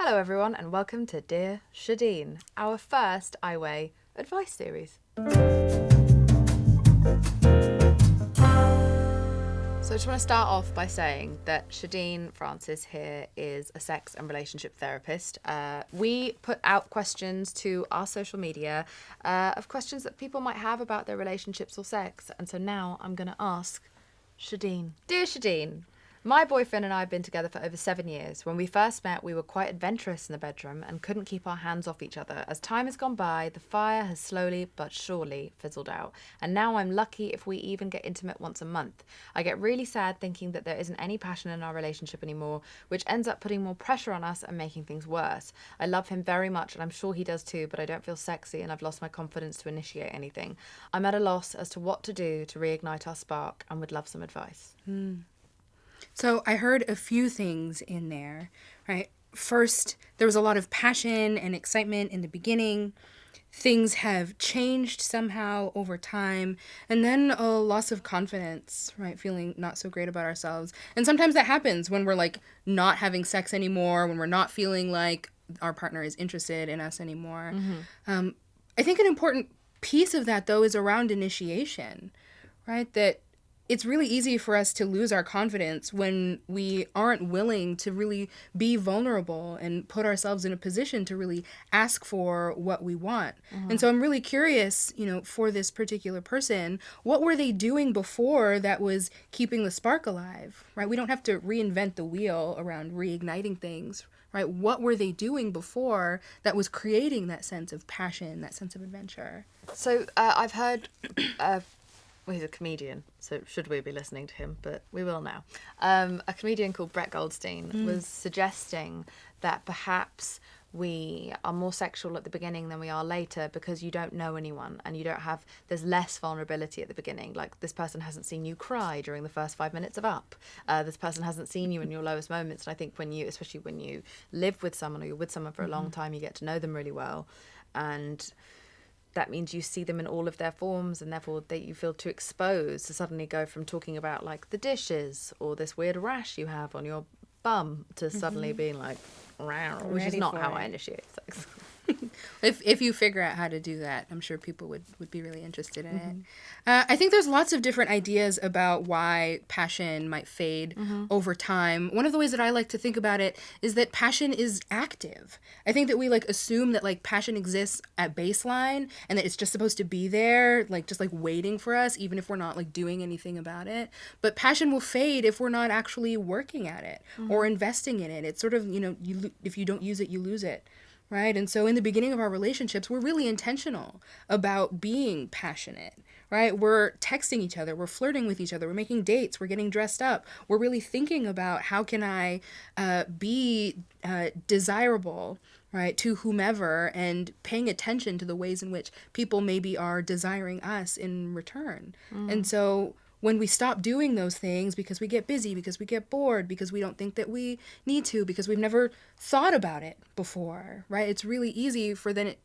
Hello everyone and welcome to Dear Shadeen, our first iWay advice series. So I just want to start off by saying that Shadeen Francis here is a sex and relationship therapist. We put out questions to our social media of questions that people might have about their relationships or sex. And so now I'm going to ask Shadeen. Dear Shadeen, my boyfriend and I have been together for over 7 years. When we first met, we were quite adventurous in the bedroom and couldn't keep our hands off each other. As time has gone by, the fire has slowly but surely fizzled out. And now I'm lucky if we even get intimate once a month. I get really sad thinking that there isn't any passion in our relationship anymore, which ends up putting more pressure on us and making things worse. I love him very much and I'm sure he does too, but I don't feel sexy and I've lost my confidence to initiate anything. I'm at a loss as to what to do to reignite our spark and would love some advice. So I heard a few things in there, right? First, there was a lot of passion and excitement in the beginning. Things have changed somehow over time. And then a loss of confidence, right? Feeling not so great about ourselves. And sometimes that happens when we're like not having sex anymore, when we're not feeling like our partner is interested in us anymore. I think an important piece of that, though, is around initiation, right? That it's really easy for us to lose our confidence when we aren't willing to really be vulnerable and put ourselves in a position to really ask for what we want. And so I'm really curious, for this particular person, what were they doing before that was keeping the spark alive, right? We don't have to reinvent the wheel around reigniting things, right? What were they doing before that was creating that sense of passion, that sense of adventure? So I've heard... well, he's a comedian, so should we be listening to him? But we will now. A comedian called Brett Goldstein was suggesting that perhaps we are more sexual at the beginning than we are later because you don't know anyone and there's less vulnerability at the beginning. Like, this person hasn't seen you cry during the first 5 minutes of Up. This person hasn't seen you in your lowest moments. And I think especially when you live with someone or you're with someone for a long time, you get to know them really well. And that means you see them in all of their forms, and therefore you feel too exposed to suddenly go from talking about like the dishes or this weird rash you have on your bum to suddenly being like, which is not how I initiate sex. If you figure out how to do that, I'm sure people would be really interested in it. I think there's lots of different ideas about why passion might fade over time. One of the ways that I like to think about it is that passion is active. I think that we assume that passion exists at baseline and that it's just supposed to be there, just waiting for us, even if we're not doing anything about it. But passion will fade if we're not actually working at it or investing in it. It's sort of, if you don't use it, you lose it. Right? And so in the beginning of our relationships, we're really intentional about being passionate, right? We're texting each other, we're flirting with each other, we're making dates, we're getting dressed up. We're really thinking about how can I be desirable, right, to whomever, and paying attention to the ways in which people maybe are desiring us in return. And so when we stop doing those things because we get busy, because we get bored, because we don't think that we need to, because we've never thought about it before, right? It's really easy for it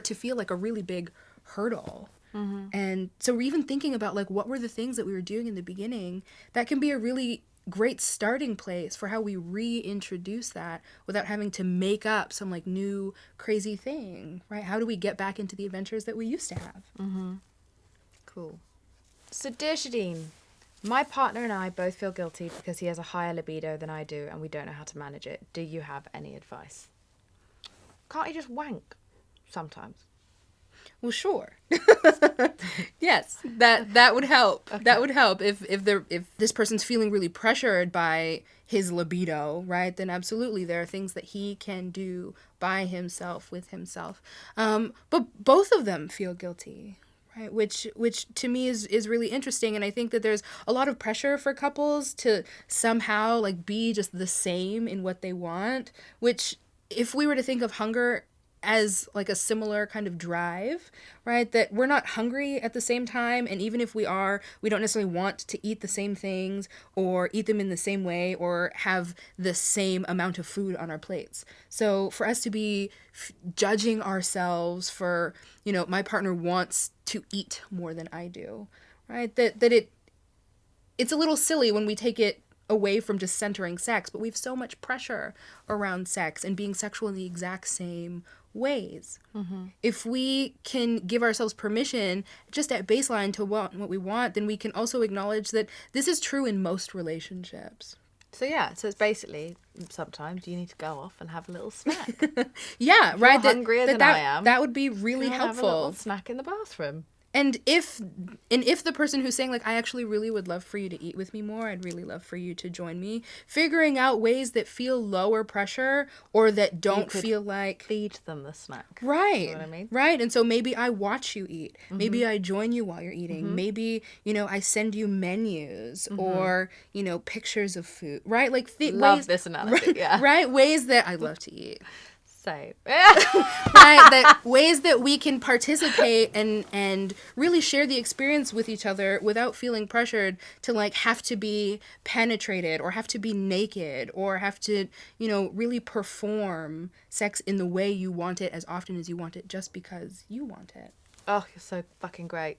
to feel like a really big hurdle. And so we're even thinking about what were the things that we were doing in the beginning. That can be a really great starting place for how we reintroduce that without having to make up some new crazy thing, right? How do we get back into the adventures that we used to have? Cool. So, dear Shadeen, my partner and I both feel guilty because he has a higher libido than I do and we don't know how to manage it. Do you have any advice? Can't he just wank sometimes? Well, sure. Yes, that would help. Okay. That would help if this person's feeling really pressured by his libido, right? Then absolutely there are things that he can do by himself with himself. But both of them feel guilty. Right, which to me is really interesting, and I think that there's a lot of pressure for couples to somehow be just the same in what they want, which if we were to think of hunger as a similar kind of drive, right, that we're not hungry at the same time, and even if we are, we don't necessarily want to eat the same things or eat them in the same way or have the same amount of food on our plates. So for us to be judging ourselves for, my partner wants to eat more than I do, right, that it's a little silly when we take it away from just centering sex, but we have so much pressure around sex and being sexual in the exact same ways. If we can give ourselves permission just at baseline to want what we want, then we can also acknowledge that this is true in most relationships. So it's basically sometimes you need to go off and have a little snack. Yeah, right. You're hungrier than I am. That would be really helpful. Have a little snack in the bathroom. And if the person who's saying, like, I actually really would love for you to eat with me more, I'd really love for you to join me, figuring out ways that feel lower pressure or that don't feel like... feed them the snack. Right. You know what I mean? Right. And so maybe I watch you eat. Maybe I join you while you're eating. Maybe, I send you menus or, pictures of food. Right? Like, love this analogy, yeah. Right? Ways that I love to eat. So, right, that ways that we can participate and really share the experience with each other without feeling pressured to, like, have to be penetrated or have to be naked or have to, really perform sex in the way you want it as often as you want it just because you want it. Oh, you're so fucking great.